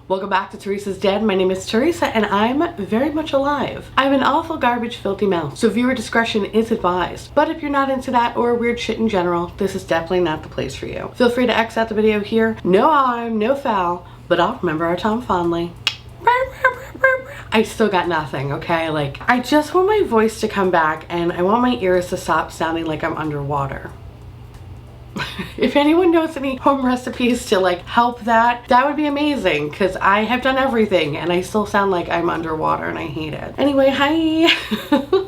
Welcome back to Theresa's Den. My name is Theresa and I'm very much alive. I'm an awful garbage filthy mouse, so viewer discretion is advised. But if you're not into that or weird shit in general, this is definitely not the place for you. Feel free to X out the video here. No harm, no foul, but I'll remember our time fondly. I still got nothing, okay? Like, I just want my voice to come back and I want my ears to stop sounding like I'm underwater. If anyone knows any home recipes to like help that would be amazing, because I have done everything and I still sound like I'm underwater and I hate it. Anyway, hi!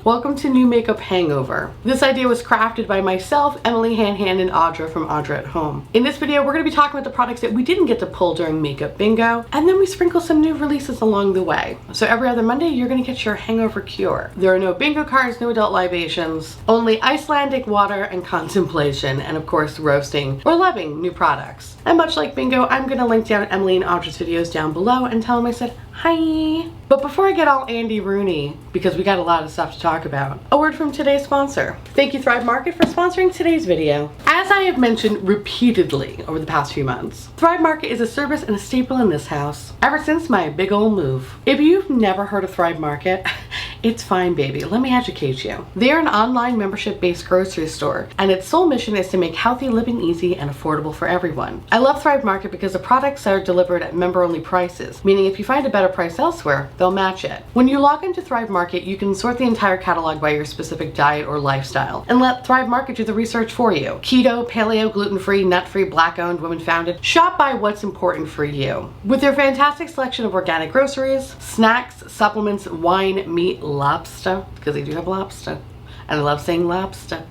Welcome to New Makeup Hangover. This idea was crafted by myself, Emily and Audra from Audra at Home. In this video, we're going to be talking about the products that we didn't get to pull during Makeup Bingo, and then we sprinkle some new releases along the way. So every other Monday, you're going to get your hangover cure. There are no bingo cards, no adult libations, only Icelandic water and contemplation, and of course, roasting or loving new products. And much like bingo, I'm gonna link down Emily and Audra's videos down below and tell them I said hi. But before I get all Andy Rooney, because we got a lot of stuff to talk about, a word from today's sponsor. Thank you Thrive Market for sponsoring today's video. As I have mentioned repeatedly over the past few months, Thrive Market is a service and a staple in this house ever since my big old move. If you've never heard of Thrive Market, it's fine, baby. Let me educate you. They're an online membership-based grocery store, and its sole mission is to make healthy living easy and affordable for everyone. I love Thrive Market because the products are delivered at member-only prices, meaning if you find a better price elsewhere, they'll match it. When you log into Thrive Market, you can sort the entire catalog by your specific diet or lifestyle, and let Thrive Market do the research for you. Keto, paleo, gluten-free, nut-free, black-owned, women-founded. Shop by what's important for you. With their fantastic selection of organic groceries, snacks, supplements, wine, meat, lobster, because they do have lobster, and I love saying lobster.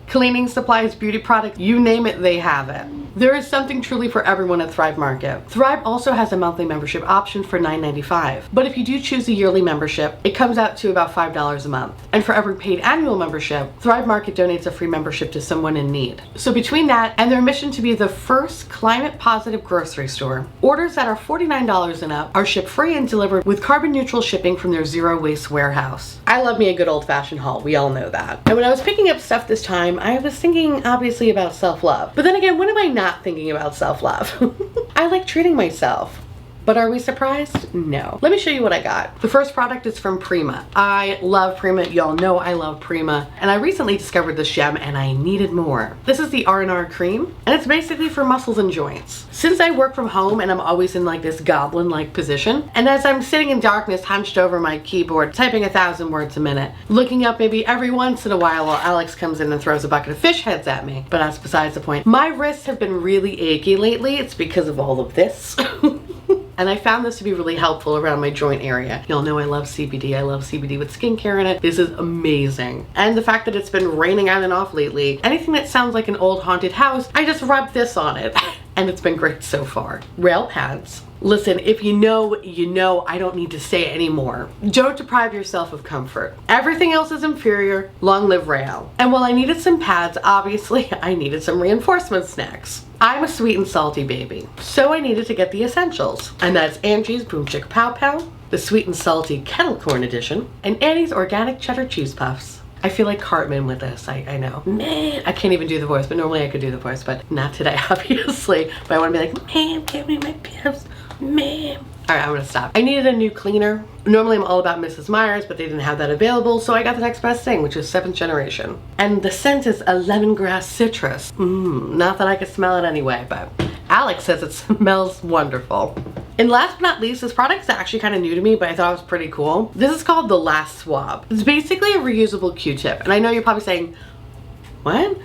Cleaning supplies, beauty products, you name it, they have it. There is something truly for everyone at Thrive Market. Thrive also has a monthly membership option for $9.95. But if you do choose a yearly membership, it comes out to about $5 a month. And for every paid annual membership, Thrive Market donates a free membership to someone in need. So between that and their mission to be the first climate positive grocery store, orders that are $49 and up are shipped free and delivered with carbon neutral shipping from their zero waste warehouse. I love me a good old fashioned haul, we all know that. And when I was picking up stuff this time, I was thinking obviously about self-love. But then again, when am I not thinking about self-love? I like treating myself. But are we surprised? No. Let me show you what I got. The first product is from Prima. I love Prima. Y'all know I love Prima. And I recently discovered this gem and I needed more. This is the R&R cream, and it's basically for muscles and joints. Since I work from home and I'm always in like this goblin-like position, and as I'm sitting in darkness hunched over my keyboard, typing 1,000 words a minute, looking up maybe every once in a while Alex comes in and throws a bucket of fish heads at me. But that's besides the point. My wrists have been really achy lately. It's because of all of this. And I found this to be really helpful around my joint area. Y'all know I love CBD. I love CBD with skincare in it. This is amazing. And the fact that it's been raining on and off lately, anything that sounds like an old haunted house, I just rub this on it. And it's been great so far. Rail pads. Listen, if you know, you know, I don't need to say it anymore. Don't deprive yourself of comfort. Everything else is inferior. Long live Rail. And while I needed some pads, obviously I needed some reinforcement snacks. I'm a sweet and salty baby, so I needed to get the essentials. And that's Angie's Boom Chicka Pow Pow, the sweet and salty kettle corn edition, and Annie's organic cheddar cheese puffs. I feel like Cartman with this, I know. Man, I can't even do the voice, but normally I could do the voice, but not today, obviously. But I want to be like, man, give me my puffs, man. All right, I'm gonna stop. I needed a new cleaner. Normally I'm all about Mrs. Meyer's, but they didn't have that available, so I got the next best thing, which is 7th generation. And the scent is a lemongrass citrus. Not that I could smell it anyway, but Alex says it smells wonderful. And last but not least, this product is actually kind of new to me, but I thought it was pretty cool. This is called the Last Swab. It's basically a reusable Q-tip, and I know you're probably saying, what?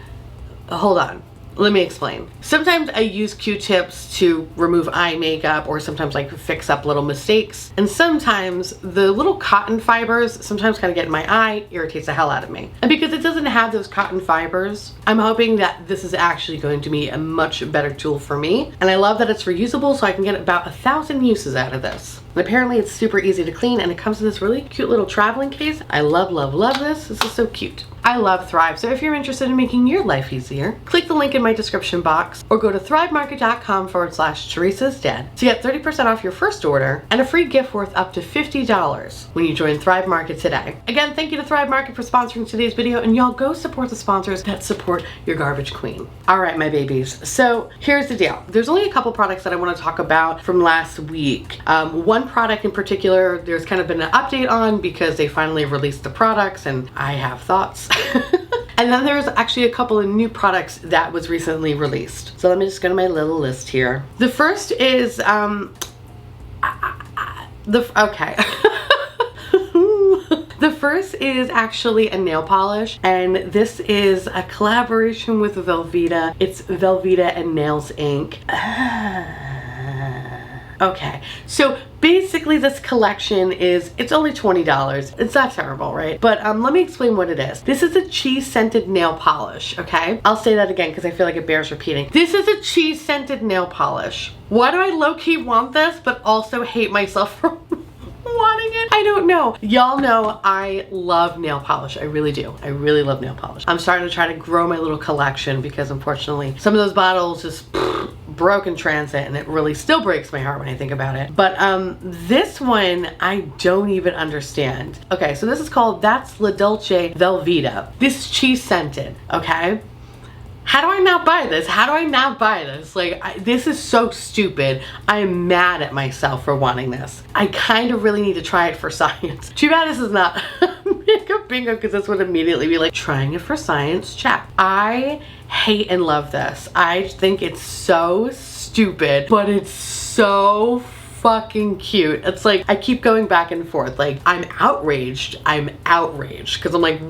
Hold on. Let me explain. Sometimes I use Q-tips to remove eye makeup or sometimes like fix up little mistakes. And sometimes the little cotton fibers sometimes kind of get in my eye, irritates the hell out of me. And because it doesn't have those cotton fibers, I'm hoping that this is actually going to be a much better tool for me. And I love that it's reusable, so I can get about 1,000 uses out of this. And apparently it's super easy to clean, and it comes in this really cute little traveling case. I love, love, love this. This is so cute. I love Thrive, so if you're interested in making your life easier, click the link in my description box or go to thrivemarket.com/Theresa's Dead to get 30% off your first order and a free gift worth up to $50 when you join Thrive Market today. Again, thank you to Thrive Market for sponsoring today's video, and y'all go support the sponsors that support your garbage queen. All right, my babies. So here's the deal. There's only a couple products that I want to talk about from last week. One product in particular, there's kind of been an update on because they finally released the products and I have thoughts. And then there's actually a couple of new products that was recently released. So let me just go to my little list here. The first is, okay. The first is actually a nail polish, and this is a collaboration with Velveeta. It's Velveeta and Nails Inc. Okay, so basically this collection it's only $20. It's not terrible, right? But let me explain what it is. This is a cheese scented nail polish, okay? I'll say that again because I feel like it bears repeating. This is a cheese scented nail polish. Why do I low-key want this but also hate myself for wanting it? I don't know. Y'all know I love nail polish. I really do. I really love nail polish. I'm starting to try to grow my little collection because unfortunately some of those bottles just broke in transit, and it really still breaks my heart when I think about it. But this one I don't even understand. Okay, so this is called That's La Dolce Velveeta. This is cheese scented, okay? How do I not buy this? How do I not buy this? Like, this is so stupid. I'm mad at myself for wanting this. I kind of really need to try it for science. Too bad this is not makeup bingo, because this would immediately be like, trying it for science, check. I hate and love this. I think it's so stupid, but it's so fucking cute. It's like, I keep going back and forth. Like, I'm outraged because I'm like,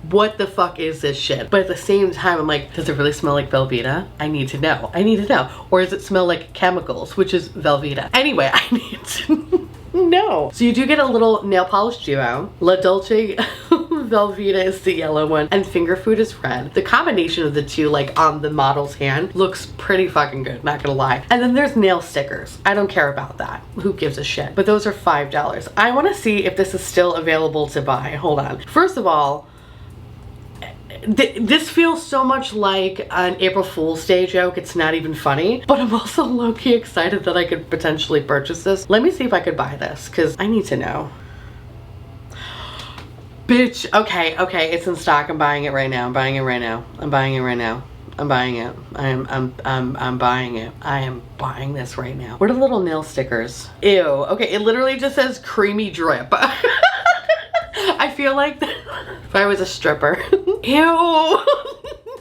what the fuck is this shit? But at the same time, I'm like, does it really smell like Velveeta? I need to know. I need to know. Or does it smell like chemicals, which is Velveeta? Anyway, I need to know. So you do get a little nail polish duo. La Dolce Velveeta is the yellow one and Finger Food is red. The combination of the two, like on the model's hand, looks pretty fucking good, not gonna lie. And then there's nail stickers. I don't care about that. Who gives a shit? But those are $5. I wanna see if this is still available to buy. Hold on. First of all, this feels so much like an April Fool's Day joke. It's not even funny, but I'm also low-key excited that I could potentially purchase this. Let me see if I could buy this because I need to know. Bitch, okay, it's in stock. I'm buying it right now. I'm buying it right now. I'm buying it right now. I'm buying it. I'm buying it. I am buying this right now. What are the little nail stickers? Ew. Okay, it literally just says creamy drip. I feel like if I was a stripper. Ew.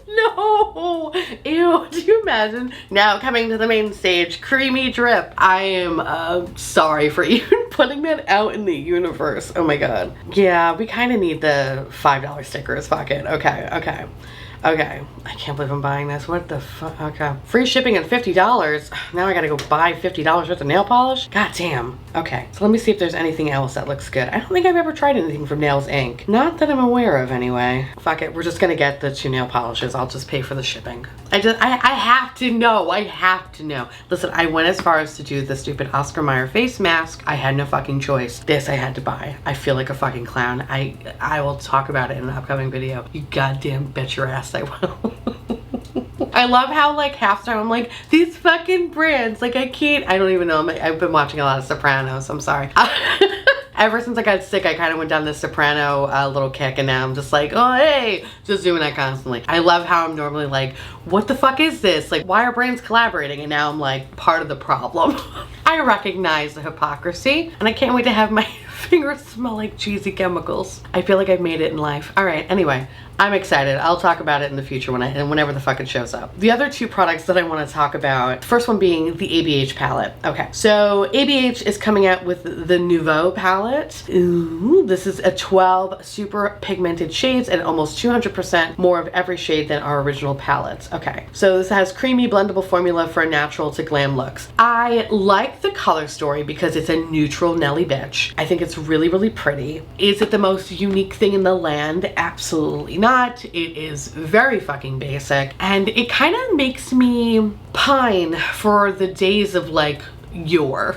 No. Ew. Do you imagine? Now coming to the main stage, creamy drip. I am sorry for even putting that out in the universe. Oh my god. Yeah, we kind of need the $5 stickers. Fuck it. Okay. Okay, I can't believe I'm buying this. What the fuck? Okay. Free shipping and $50. Now I gotta go buy $50 worth of nail polish? God damn. Okay, so let me see if there's anything else that looks good. I don't think I've ever tried anything from Nails Inc. Not that I'm aware of anyway. Fuck it, we're just gonna get the 2 nail polishes. I'll just pay for the shipping. I have to know. I have to know. Listen, I went as far as to do the stupid Oscar Mayer face mask. I had no fucking choice. This I had to buy. I feel like a fucking clown. I will talk about it in an upcoming video. You goddamn bet your ass I will. I love how like half the time I'm like, these fucking brands, like I can't, I don't even know. I've been watching a lot of Sopranos. I'm sorry. Ever since I got sick, I kind of went down this Soprano little kick, and now I'm just like, oh hey, just doing that constantly. I love how I'm normally like, what the fuck is this? Like, why are brands collaborating? And now I'm like part of the problem. I recognize the hypocrisy, and I can't wait to have my fingers smell like cheesy chemicals. I feel like I've made it in life. All right, anyway, I'm excited. I'll talk about it in the future whenever the fuck it shows up. The other 2 products that I want to talk about, first one being the ABH palette. Okay, so ABH is coming out with the Nouveau palette. Ooh, this is a 12 super pigmented shades and almost 200% more of every shade than our original palettes. Okay, so this has creamy blendable formula for natural to glam looks. I like the color story because it's a neutral Nelly bitch. I think it's really, really pretty. Is it the most unique thing in the land? Absolutely not. It is very fucking basic, and it kind of makes me pine for the days of like yore.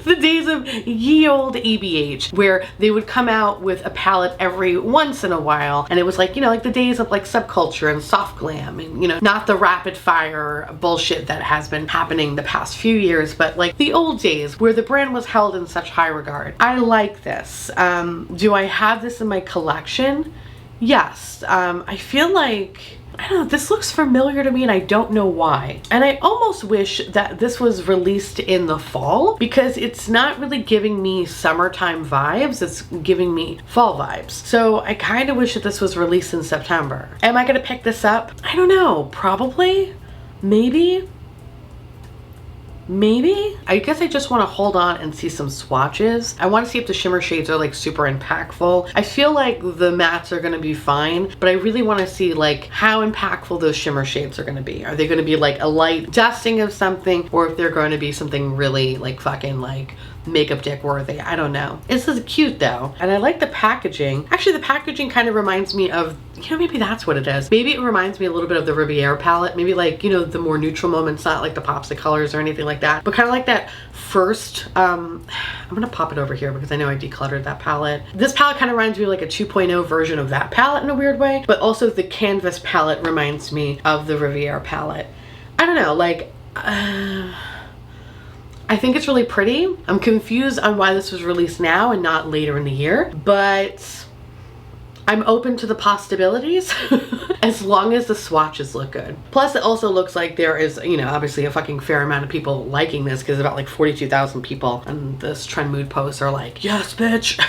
The days of ye old ABH, where they would come out with a palette every once in a while, and it was like, you know, like the days of like subculture and soft glam, and, you know, not the rapid fire bullshit that has been happening the past few years, but like the old days where the brand was held in such high regard. I like this. Do I have this in my collection? Yes. I feel like, I don't know, this looks familiar to me and I don't know why. And I almost wish that this was released in the fall, because it's not really giving me summertime vibes, it's giving me fall vibes. So I kind of wish that this was released in September. Am I gonna pick this up? I don't know, probably, maybe. Maybe? I guess I just want to hold on and see some swatches. I want to see if the shimmer shades are like super impactful. I feel like the mattes are going to be fine, but I really want to see like how impactful those shimmer shades are going to be. Are they going to be like a light dusting of something, or if they're going to be something really like fucking like makeup dick worthy? I don't know. This is cute though, and I like the packaging. Actually, the packaging kind of reminds me of, you know, maybe that's what it is. Maybe it reminds me a little bit of the Riviera palette. Maybe like, you know, the more neutral moments, not like the pops of colors or anything like that, but kind of like that first, I'm gonna pop it over here because I know I decluttered that palette. This palette kind of reminds me of like a 2.0 version of that palette in a weird way, but also the canvas palette reminds me of the Riviera palette. I don't know, like, I think it's really pretty. I'm confused on why this was released now and not later in the year, but I'm open to the possibilities as long as the swatches look good. Plus, it also looks like there is, you know, obviously a fucking fair amount of people liking this, because about like 42,000 people on this trend mood post are like, yes, bitch,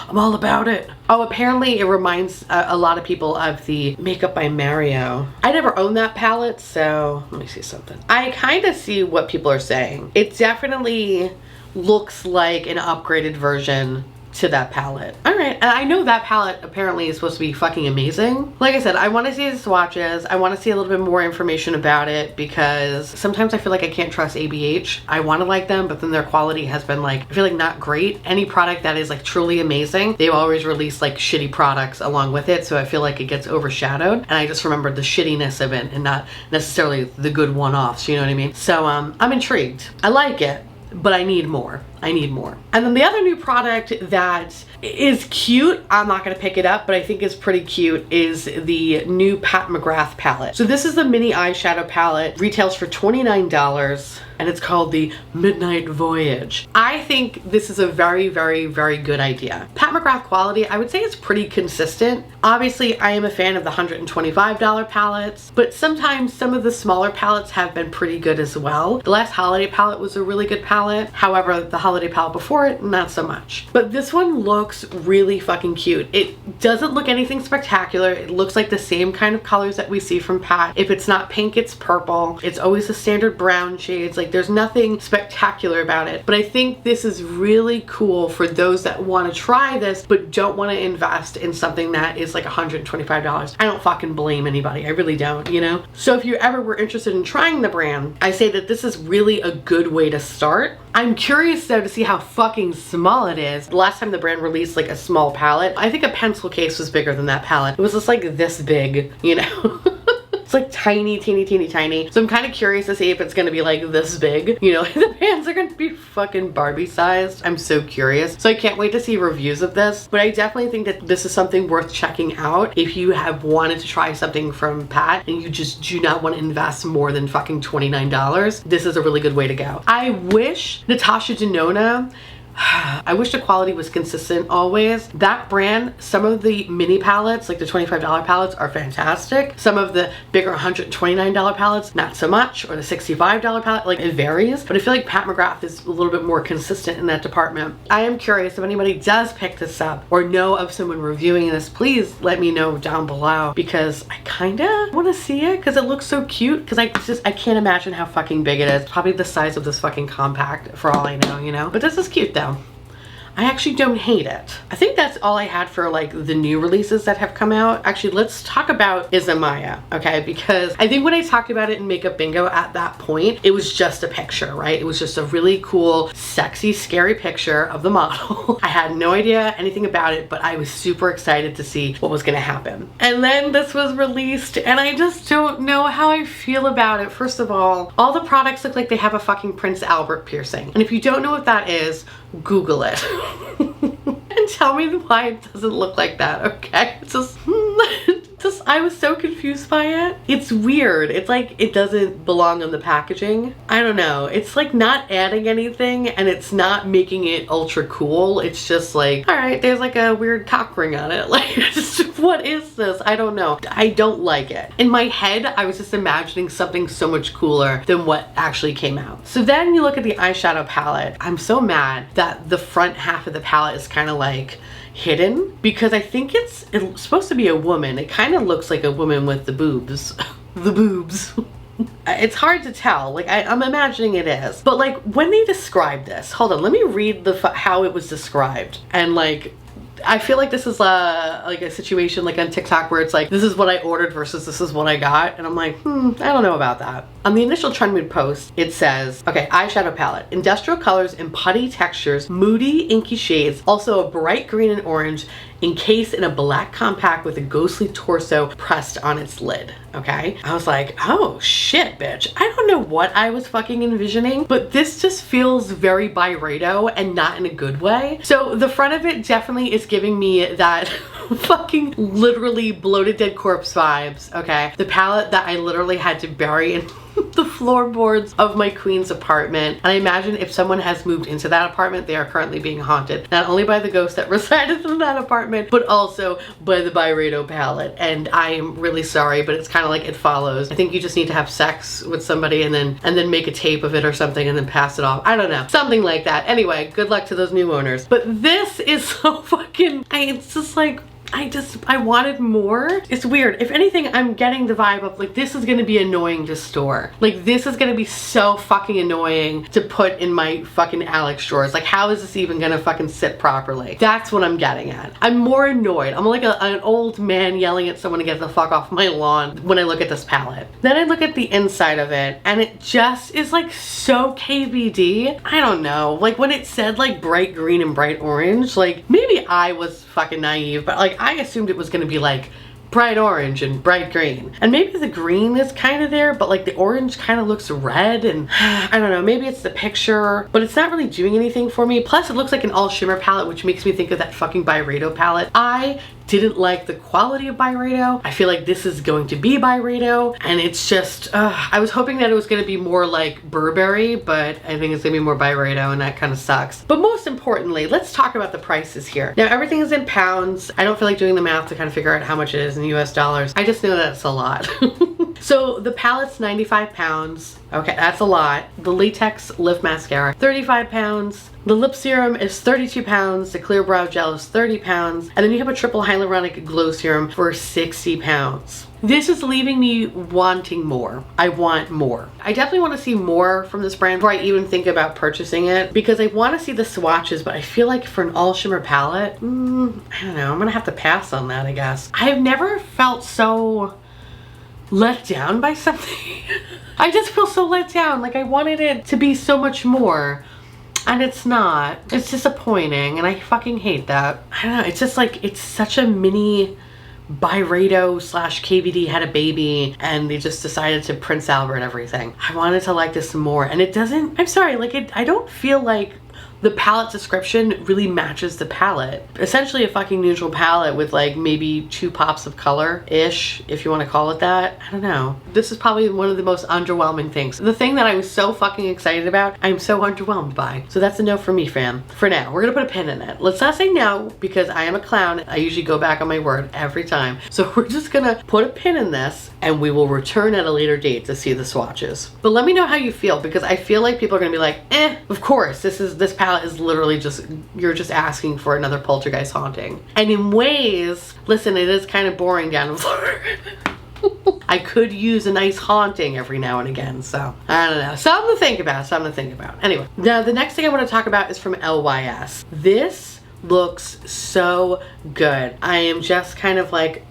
I'm all about it. Oh, apparently it reminds a lot of people of the Makeup by Mario. I never owned that palette, so let me see something. I kind of see what people are saying. It definitely looks like an upgraded version to that palette. All right, and I know that palette apparently is supposed to be fucking amazing. Like I said, I want to see the swatches. I want to see a little bit more information about it, because sometimes I feel like I can't trust ABH. I want to like them, but then their quality has been like, I feel like not great. Any product that is like truly amazing, they've always released like shitty products along with it, so I feel like it gets overshadowed, and I just remember the shittiness of it and not necessarily the good one-offs, you know what I mean? So I'm intrigued. I like it, but I need more. I need more. And then the other new product that is cute, I'm not gonna pick it up, but I think is pretty cute, is the new Pat McGrath palette. So this is the mini eyeshadow palette, retails for $29, and it's called the Midnight Voyage. I think this is a very, very, very good idea. Pat McGrath quality, I would say it's pretty consistent. Obviously, I am a fan of the $125 palettes, but sometimes some of the smaller palettes have been pretty good as well. The last holiday palette was a really good palette. However, the holiday palette before it, not so much. But this one looks really fucking cute. It doesn't look anything spectacular. It looks like the same kind of colors that we see from Pat. If it's not pink, it's purple. It's always the standard brown shades. Like, there's nothing spectacular about it. But I think this is really cool for those that want to try this but don't want to invest in something that is like $125. I don't fucking blame anybody. I really don't, you know? So if you ever were interested in trying the brand, I say that this is really a good way to start. I'm curious though to see how fucking small it is. The last time the brand released like a small palette, I think a pencil case was bigger than that palette. It was just like this big, you know? It's like tiny, teeny, teeny, tiny. So I'm kind of curious to see if it's gonna be like this big. You know, the pants are gonna be fucking Barbie sized. I'm so curious. So I can't wait to see reviews of this. But I definitely think that this is something worth checking out if you have wanted to try something from Pat and you just do not want to invest more than fucking $29. This is a really good way to go. I wish Natasha Denona, I wish the quality was consistent always. That brand, some of the mini palettes, like the $25 palettes, are fantastic. Some of the bigger $129 palettes, not so much, or the $65 palette, like it varies. But I feel like Pat McGrath is a little bit more consistent in that department. I am curious if anybody does pick this up or know of someone reviewing this, please let me know down below, because I kinda wanna see it because it looks so cute. Because I can't imagine how fucking big it is. Probably the size of this fucking compact for all I know, you know? But this is cute though. I actually don't hate it. I think that's all I had for like the new releases that have come out. Actually, let's talk about Isamaya, okay? Because I think when I talked about it in Makeup Bingo at that point, it was just a picture, right? It was just a really cool, sexy, scary picture of the model. I had no idea anything about it, but I was super excited to see what was gonna happen. And then this was released and I just don't know how I feel about it. First of all the products look like they have a fucking Prince Albert piercing. And if you don't know what that is, Google it. And tell me why it doesn't look like that, okay? It's just, I was so confused by it. It's weird. It's like it doesn't belong on the packaging. I don't know. It's like not adding anything and it's not making it ultra cool. It's just like, all right, there's like a weird cock ring on it. Like, just, what is this? I don't know. I don't like it. In my head, I was just imagining something so much cooler than what actually came out. So then you look at the eyeshadow palette. I'm so mad that the front half of the palette is kind of like hidden because I think it's supposed to be a woman. It kind of looks like a woman with the boobs. The boobs. It's hard to tell. Like I'm imagining it is. But like when they describe this, hold on, let me read how it was described. And like I feel like this is like a situation like on TikTok where it's like, this is what I ordered versus this is what I got. And I'm like, I don't know about that. On the initial Trend Mood post, it says, okay, eyeshadow palette, industrial colors and putty textures, moody, inky shades, also a bright green and orange, encased in a black compact with a ghostly torso pressed on its lid, okay? I was like, oh shit, bitch. I don't know what I was fucking envisioning, but this just feels very Byredo and not in a good way. So the front of it definitely is giving me that fucking literally bloated dead corpse vibes, okay? The palette that I literally had to bury in the floorboards of my queen's apartment. And I imagine if someone has moved into that apartment, they are currently being haunted, not only by the ghost that resided in that apartment, but also by the Byredo palette. And I am really sorry, but it's kind of like It Follows. I think you just need to have sex with somebody and then make a tape of it or something and then pass it off. I don't know, something like that. Anyway, good luck to those new owners. But this is so fucking, it's just like, I wanted more. It's weird. If anything, I'm getting the vibe of like, this is gonna be annoying to store. Like, this is gonna be so fucking annoying to put in my fucking Alex drawers. Like, how is this even gonna fucking sit properly? That's what I'm getting at. I'm more annoyed. I'm like an old man yelling at someone to get the fuck off my lawn when I look at this palette. Then I look at the inside of it and it just is like so KVD. I don't know. Like when it said like bright green and bright orange, like maybe I was fucking naive, but like I assumed it was gonna be like bright orange and bright green. And maybe the green is kind of there, but like the orange kind of looks red and I don't know, maybe it's the picture, but it's not really doing anything for me. Plus it looks like an all shimmer palette, which makes me think of that fucking Byredo palette. I didn't like the quality of Byredo. I feel like this is going to be Byredo and it's just, I was hoping that it was gonna be more like Burberry, but I think it's gonna be more Byredo and that kind of sucks. But most importantly, let's talk about the prices here. Now everything is in pounds. I don't feel like doing the math to kind of figure out how much it is in US dollars. I just know that it's a lot. So the palette's 95 pounds. Okay, that's a lot. The latex lift mascara, 35 pounds. The lip serum is 32 pounds. The clear brow gel is 30 pounds. And then you have a triple hyaluronic glow serum for 60 pounds. This is leaving me wanting more. I want more. I definitely want to see more from this brand before I even think about purchasing it because I want to see the swatches, but I feel like for an all shimmer palette, I don't know, I'm gonna have to pass on that, I guess. I've never felt so let down by something. I just feel so let down. Like I wanted it to be so much more and it's not. It's disappointing and I fucking hate that. I don't know, it's just like, it's such a mini Byredo slash KVD had a baby and they just decided to Prince Albert everything. I wanted to like this more and it doesn't, I'm sorry, like I don't feel like the palette description really matches the palette. Essentially a fucking neutral palette with like maybe 2 pops of color-ish, if you want to call it that. I don't know. This is probably one of the most underwhelming things. The thing that I was so fucking excited about, I'm so underwhelmed by. So that's a no for me, fam. For now, we're gonna put a pin in it. Let's not say no, because I am a clown. I usually go back on my word every time. So we're just gonna put a pin in this and we will return at a later date to see the swatches. But let me know how you feel because I feel like people are gonna be like, of course, this palette is literally just, you're just asking for another poltergeist haunting. And in ways, listen, it is kind of boring down in Florida. I could use a nice haunting every now and again, so I don't know. Something to think about, something to think about. Anyway, now the next thing I want to talk about is from LYS. This looks so good. I am just kind of like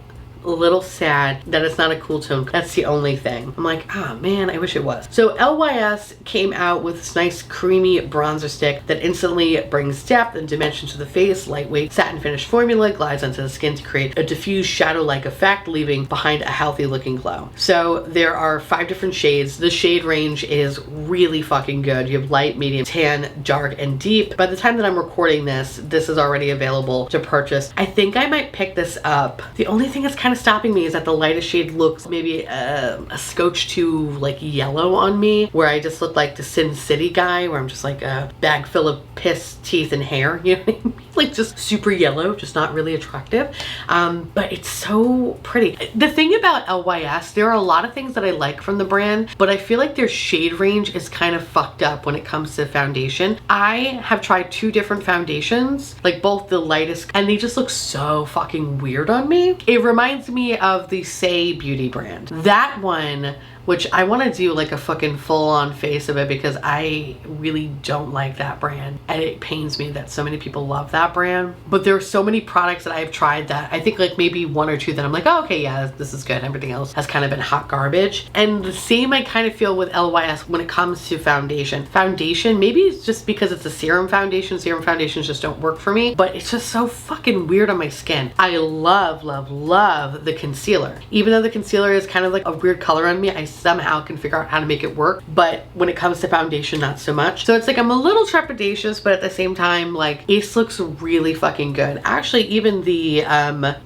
a little sad that it's not a cool tone. That's the only thing. I'm like, ah, man, I wish it was. So LYS came out with this nice creamy bronzer stick that instantly brings depth and dimension to the face. Lightweight satin finish formula glides onto the skin to create a diffused shadow-like effect, leaving behind a healthy looking glow. So there are 5 different shades. The shade range is really fucking good. You have light, medium, tan, dark, and deep. By the time that I'm recording this, this is already available to purchase. I think I might pick this up. The only thing that's kind of stopping me is that the lightest shade looks maybe a scotch too like yellow on me, where I just look like the Sin City guy, where I'm just like a bag full of piss, teeth, and hair, you know what I mean? Like just super yellow, just not really attractive. But it's so pretty. The thing about LYS, there are a lot of things that I like from the brand, but I feel like their shade range is kind of fucked up when it comes to foundation. I have tried 2 different foundations, like both the lightest, and they just look so fucking weird on me. It reminds me of the Say Beauty brand. That one, which I want to do like a fucking full-on face of it because I really don't like that brand, and it pains me that so many people love that brand. But there are so many products that I've tried that I think like maybe 1 or 2 that I'm like, oh, okay, yeah, this is good. Everything else has kind of been hot garbage. And the same I kind of feel with LYS when it comes to foundation. Foundation, maybe it's just because it's a serum foundation. Serum foundations just don't work for me, but it's just so fucking weird on my skin. I love, love, love the concealer. Even though the concealer is kind of like a weird color on me, I somehow can figure out how to make it work. But when it comes to foundation, not so much. So it's like I'm a little trepidatious, but at the same time, like Ace looks really fucking good. Actually, even the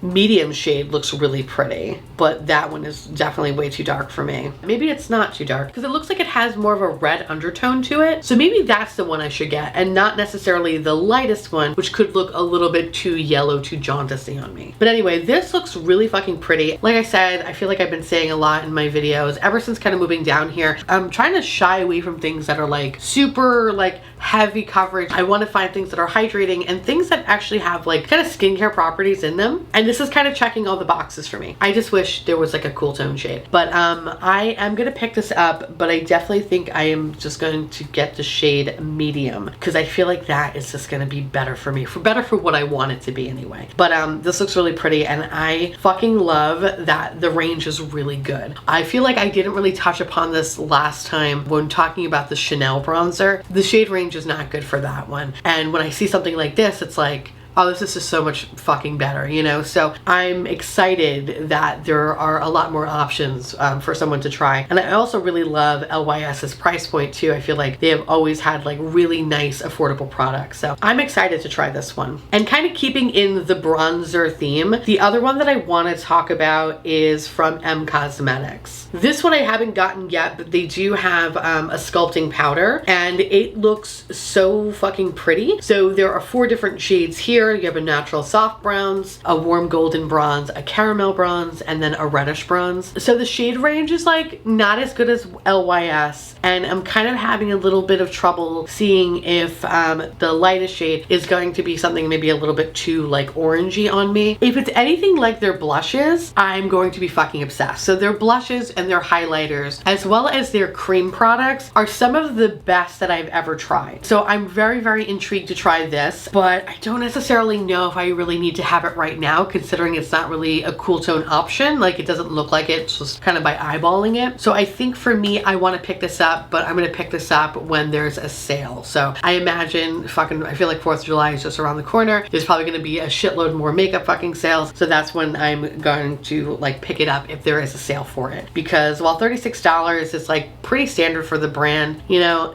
medium shade looks really pretty, but that one is definitely way too dark for me. Maybe it's not too dark because it looks like it has more of a red undertone to it. So maybe that's the one I should get, and not necessarily the lightest one, which could look a little bit too yellow, too jaundicey on me. But anyway, this looks really fucking pretty. Like I said, I feel like I've been saying a lot in my videos ever since kind of moving down here. I'm trying to shy away from things that are like super like heavy coverage. I want to find things that are hydrating and things that actually have like kind of skincare properties in them. And this is kind of checking all the boxes for me. I just wish there was like a cool tone shade. But I am gonna pick this up, but I definitely think I am just going to get the shade medium because I feel like that is just gonna be better for me, better for what I want it to be anyway. But this looks really pretty, and I fucking love that the range is really good. I feel like I didn't really touch upon this last time when talking about the Chanel bronzer. The shade range is not good for that one. And when I see something like this, it's like, oh, this is just so much fucking better, you know? So I'm excited that there are a lot more options for someone to try. And I also really love LYS's price point too. I feel like they have always had like really nice, affordable products. So I'm excited to try this one. And kind of keeping in the bronzer theme, the other one that I want to talk about is from M Cosmetics. This one I haven't gotten yet, but they do have a sculpting powder, and it looks so fucking pretty. So there are 4 different shades here. You have a natural soft bronze, a warm golden bronze, a caramel bronze, and then a reddish bronze. So the shade range is like not as good as LYS, and I'm kind of having a little bit of trouble seeing if the lightest shade is going to be something maybe a little bit too like orangey on me. If it's anything like their blushes, I'm going to be fucking obsessed. So their blushes and their highlighters, as well as their cream products, are some of the best that I've ever tried. So I'm very, very intrigued to try this, but I don't necessarily know if I really need to have it right now, considering it's not really a cool tone option. Like, it doesn't look like it, just kind of by eyeballing it. So I think for me, I want to pick this up, but I'm going to pick this up when there's a sale. So I imagine I feel like 4th of July is just around the corner. There's probably going to be a shitload more makeup fucking sales. So that's when I'm going to like pick it up if there is a sale for it. Because while $36 is like pretty standard for the brand, you know,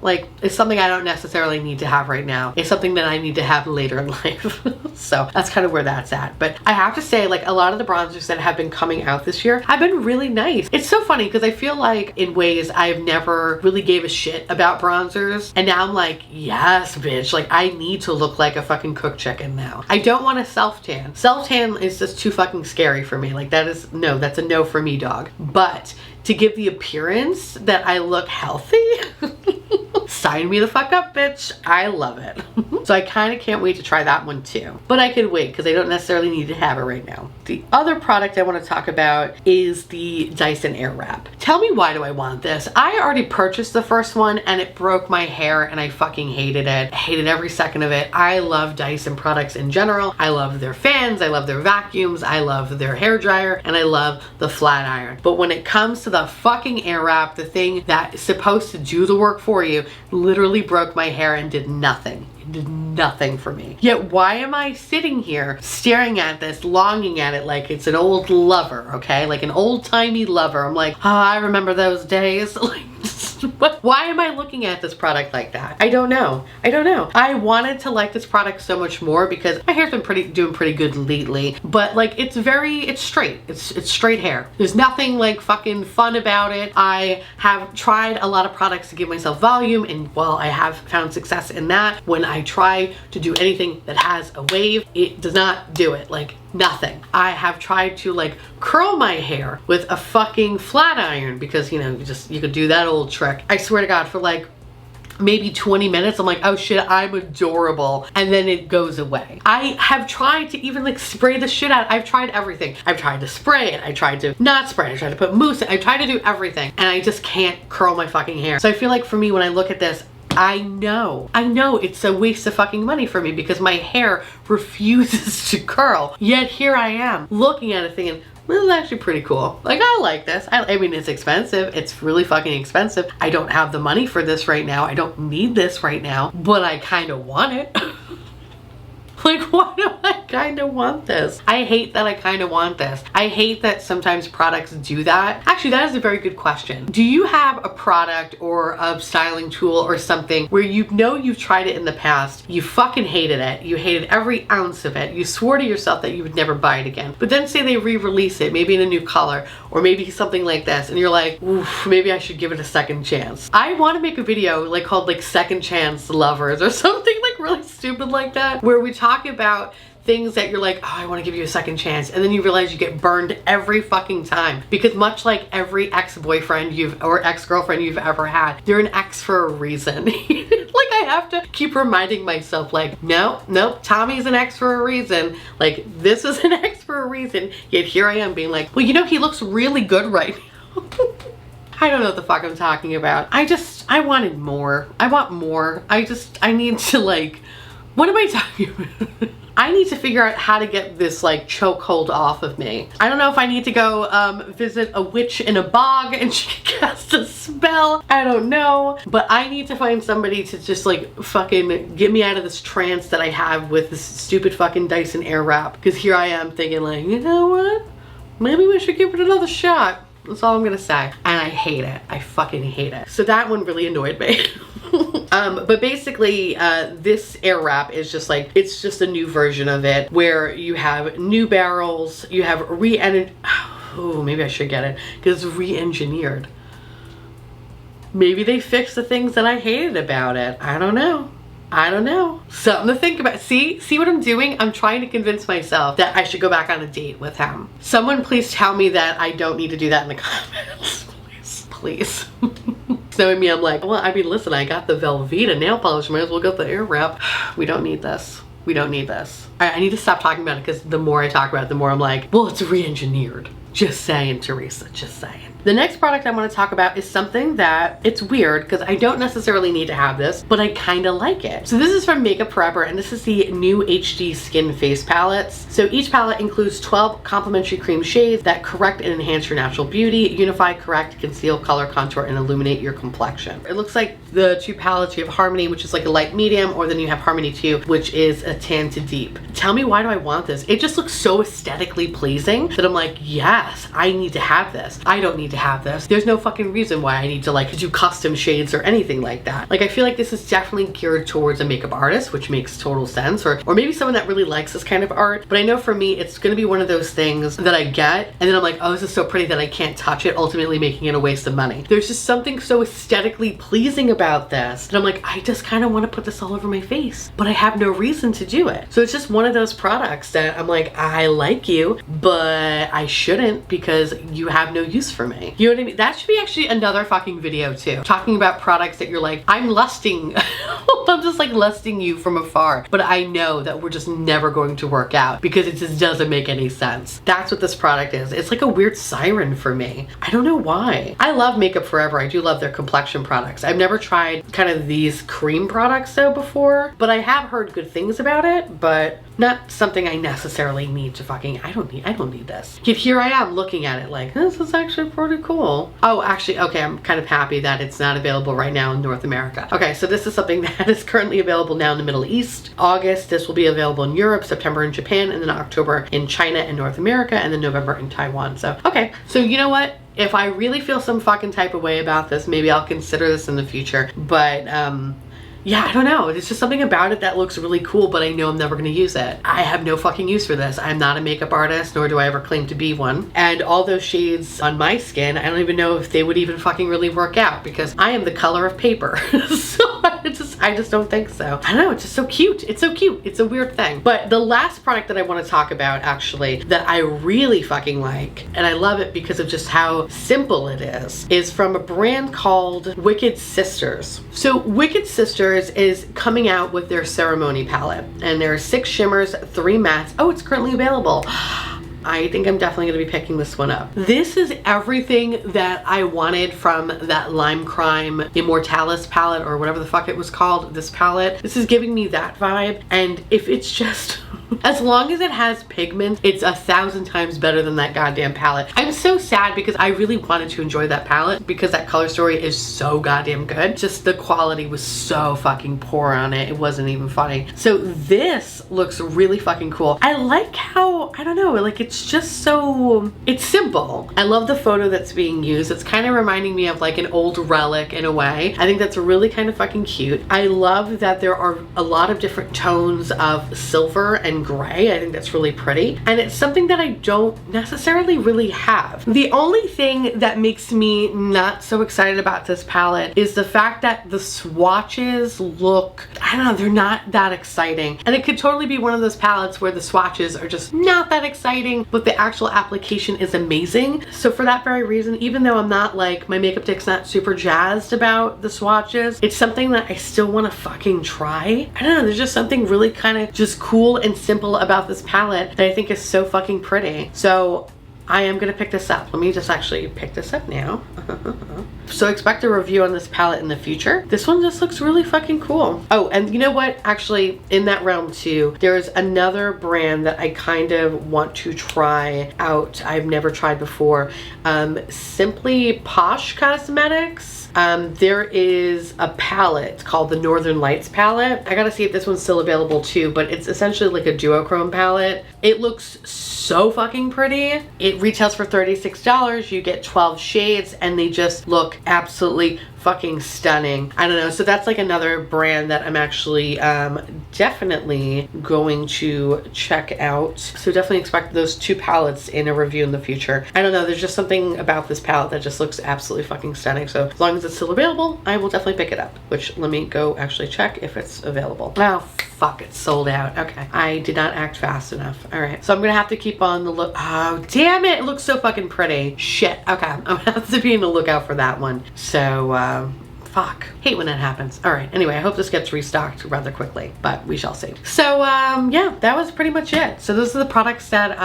like it's something I don't necessarily need to have right now. It's something that I need to have later in life. So that's kind of where that's at. But I have to say, like, a lot of the bronzers that have been coming out this year have been really nice. It's so funny because I feel like in ways I've never really gave a shit about bronzers, and now I'm like, yes bitch, like I need to look like a fucking cooked chicken now. I don't want to self-tan. Self-tan is just too fucking scary for me. Like that's a no for me, dog. But to give the appearance that I look healthy Sign me the fuck up, bitch. I love it. So I kind of can't wait to try that one too. But I could wait because I don't necessarily need to have it right now. The other product I want to talk about is the Dyson Airwrap. Tell me, why do I want this? I already purchased the first one and it broke my hair and I fucking hated it. I hated every second of it. I love Dyson products in general. I love their fans. I love their vacuums. I love their hair dryer and I love the flat iron. But when it comes to the fucking Airwrap, the thing that is supposed to do the work for you, literally broke my hair and did nothing. It did nothing for me. Yet why am I sitting here staring at this, longing at it like it's an old lover, okay? Like an old-timey lover. I'm like, oh, I remember those days. Like, why am I looking at this product like that? I don't know. I don't know. I wanted to like this product so much more because my hair's been doing pretty good lately, but like it's straight. It's straight hair. There's nothing like fucking fun about it. I have tried a lot of products to give myself volume, and while I have found success in that, when I try to do anything that has a wave, it does not do it. Like nothing. I have tried to like curl my hair with a fucking flat iron because, you know, you could do that old trick. I swear to God, for like maybe 20 minutes, I'm like, oh shit, I'm adorable. And then it goes away. I have tried to even like spray the shit out. I've tried everything. I've tried to spray it. I tried to not spray it. I tried to put mousse in. I tried to do everything and I just can't curl my fucking hair. So I feel like for me, when I look at this, I know it's a waste of fucking money for me because my hair refuses to curl. Yet here I am looking at it thinking, this is actually pretty cool. Like, I like this. I mean, it's expensive. It's really fucking expensive. I don't have the money for this right now. I don't need this right now, but I kind of want it. Like, why do I kind of want this? I hate that I kind of want this. I hate that sometimes products do that. Actually, that is a very good question. Do you have a product or a styling tool or something where you know you've tried it in the past, you fucking hated it, you hated every ounce of it, you swore to yourself that you would never buy it again, but then say they re-release it, maybe in a new color, or maybe something like this, and you're like, oof, maybe I should give it a second chance. I want to make a video like called like Second Chance Lovers or something like really stupid like that, where we talk about things that you're like, oh, I want to give you a second chance, and then you realize you get burned every fucking time, because much like every ex-boyfriend or ex-girlfriend you've ever had, they're an ex for a reason. Like, I have to keep reminding myself, like, nope, Tommy's an ex for a reason. Like, this is an ex for a reason. Yet here I am being like, well, you know, he looks really good right now. I don't know what the fuck I'm talking about. I wanted more. I want more. I need to, like, what am I talking about? I need to figure out how to get this like chokehold off of me. I don't know if I need to go visit a witch in a bog and she can cast a spell. I don't know. But I need to find somebody to just like fucking get me out of this trance that I have with this stupid fucking Dyson Airwrap. Because here I am thinking like, you know what? Maybe we should give it another shot. That's all I'm gonna say. And I hate it. I fucking hate it. So that one really annoyed me. But basically, this Airwrap is just like, it's just a new version of it where you have new barrels, you have oh, maybe I should get it because it's re-engineered. Maybe they fixed the things that I hated about it. I don't know. I don't know. Something to think about. See what I'm doing? I'm trying to convince myself that I should go back on a date with him. Someone please tell me that I don't need to do that in the comments. Please. Knowing me, I'm like, well, I mean, listen, I got the Velveeta nail polish. Might as well get the Airwrap. We don't need this. We don't need this. I need to stop talking about it because the more I talk about it, the more I'm like, well, it's re-engineered. Just saying, Theresa, just saying. The next product I want to talk about is something that, it's weird because I don't necessarily need to have this, but I kind of like it. So this is from Makeup Forever, and this is the new HD Skin Face Palettes. So each palette includes 12 complementary cream shades that correct and enhance your natural beauty, unify, correct, conceal, color, contour, and illuminate your complexion. It looks like the two palettes, you have Harmony, which is like a light medium, or then you have Harmony 2, which is a tan to deep. Tell me, why do I want this? It just looks so aesthetically pleasing that I'm like, yes, I need to have this. I don't need to have this. There's no fucking reason why I need to like do custom shades or anything like that. Like, I feel like this is definitely geared towards a makeup artist, which makes total sense, or maybe someone that really likes this kind of art. But I know for me, it's gonna be one of those things that I get and then I'm like, oh, this is so pretty that I can't touch it, ultimately making it a waste of money. There's just something so aesthetically pleasing about this that I'm like, I just kind of want to put this all over my face, but I have no reason to do it. So it's just one of those products that I'm like, I like you, but I shouldn't. didn't because you have no use for me. You know what I mean? That should be actually another fucking video too. Talking about products that you're like, I'm lusting. I'm just like lusting you from afar. But I know that we're just never going to work out because it just doesn't make any sense. That's what this product is. It's like a weird siren for me. I don't know why. I love Makeup Forever. I do love their complexion products. I've never tried kind of these cream products though before, but I have heard good things about it, but not something I necessarily need to fucking, I don't need this. Yet here I am looking at it like, this is actually pretty cool. Oh, actually, okay, I'm kind of happy that it's not available right now in North America. Okay, so this is something that is currently available now in the Middle East. August, this will be available in Europe, September in Japan, and then October in China and North America, and then November in Taiwan. So, okay, so you know what? If I really feel some fucking type of way about this, maybe I'll consider this in the future. But, yeah, I don't know. It's just something about it that looks really cool, but I know I'm never going to use it. I have no fucking use for this. I'm not a makeup artist, nor do I ever claim to be one. And all those shades on my skin, I don't even know if they would even fucking really work out because I am the color of paper. So I just don't think so. I don't know. It's just so cute. It's so cute. It's a weird thing. But the last product that I want to talk about actually that I really fucking like, and I love it because of just how simple it is from a brand called Wicked Sisters. So Wicked Sisters is coming out with their ceremony palette, and there are 6 shimmers, 3 mattes. Oh, it's currently available. I think I'm definitely going to be picking this one up. This is everything that I wanted from that Lime Crime Immortalis palette, or whatever the fuck it was called, this palette. This is giving me that vibe, and if it's just as long as it has pigment, it's 1,000 times better than that goddamn palette. I'm so sad because I really wanted to enjoy that palette because that color story is so goddamn good. Just the quality was so fucking poor on it. It wasn't even funny. So this looks really fucking cool. I like how, I don't know, like it's just so, it's simple. I love the photo that's being used. It's kind of reminding me of like an old relic in a way. I think that's really kind of fucking cute. I love that there are a lot of different tones of silver and gray. I think that's really pretty, and it's something that I don't necessarily really have. The only thing that makes me not so excited about this palette is the fact that the swatches look, I don't know, they're not that exciting, and it could totally be one of those palettes where the swatches are just not that exciting, but the actual application is amazing. So for that very reason, even though I'm not like, my makeup dick's not super jazzed about the swatches, it's something that I still want to fucking try. I don't know, there's just something really kind of just cool and simple about this palette that I think is so fucking pretty. So I am gonna pick this up. Let me just actually pick this up now. So expect a review on this palette in the future. This one just looks really fucking cool. Oh, and you know what? Actually, in that realm too, there's another brand that I kind of want to try out. I've never tried before. Simply Posh Cosmetics. There is a palette called the Northern Lights palette. I gotta see if this one's still available too, but it's essentially like a duochrome palette. It looks so fucking pretty. It retails for $36. You get 12 shades and they just look absolutely fucking stunning. I don't know. So that's like another brand that I'm actually definitely going to check out. So definitely expect those 2 palettes in a review in the future. I don't know. There's just something about this palette that just looks absolutely fucking stunning. So as long as it's still available, I will definitely pick it up, which let me go actually check if it's available. Oh, fuck, it's sold out. Okay. I did not act fast enough. All right. So I'm going to have to keep on the look. Oh, damn it. It looks so fucking pretty. Shit. Okay. I'm going to have to be on the lookout for that one. So, fuck. Hate when that happens. All right. Anyway, I hope this gets restocked rather quickly, but we shall see. So, yeah, that was pretty much it. So those are the products that,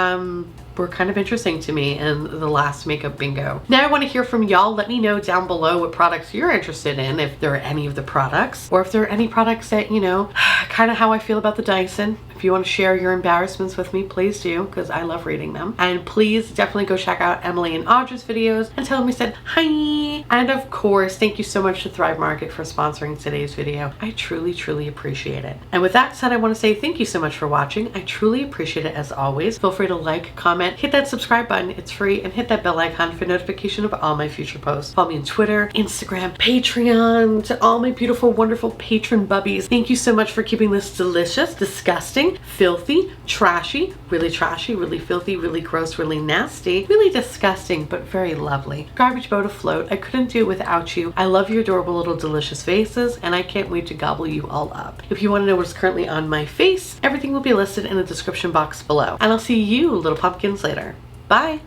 were kind of interesting to me in the last makeup bingo. Now I want to hear from y'all. Let me know down below what products you're interested in, if there are any of the products, or if there are any products that, you know, kind of how I feel about the Dyson. If you want to share your embarrassments with me, please do, because I love reading them. And please definitely go check out Emily and Audra's videos and tell them we said hi. And of course, thank you so much to Thrive Market for sponsoring today's video. I truly, truly appreciate it. And with that said, I want to say thank you so much for watching. I truly appreciate it as always. Feel free to like, comment, hit that subscribe button, it's free, and hit that bell icon for notification of all my future posts. Follow me on Twitter, Instagram, Patreon. To all my beautiful, wonderful patron bubbies, thank you so much for keeping this delicious, disgusting, filthy, trashy, really filthy, really gross, really nasty, really disgusting, but very lovely garbage boat afloat. I couldn't do it without you. I love your adorable little delicious faces, and I can't wait to gobble you all up. If you want to know what's currently on my face, everything will be listed in the description box below. And I'll see you, little pumpkins, later. Bye.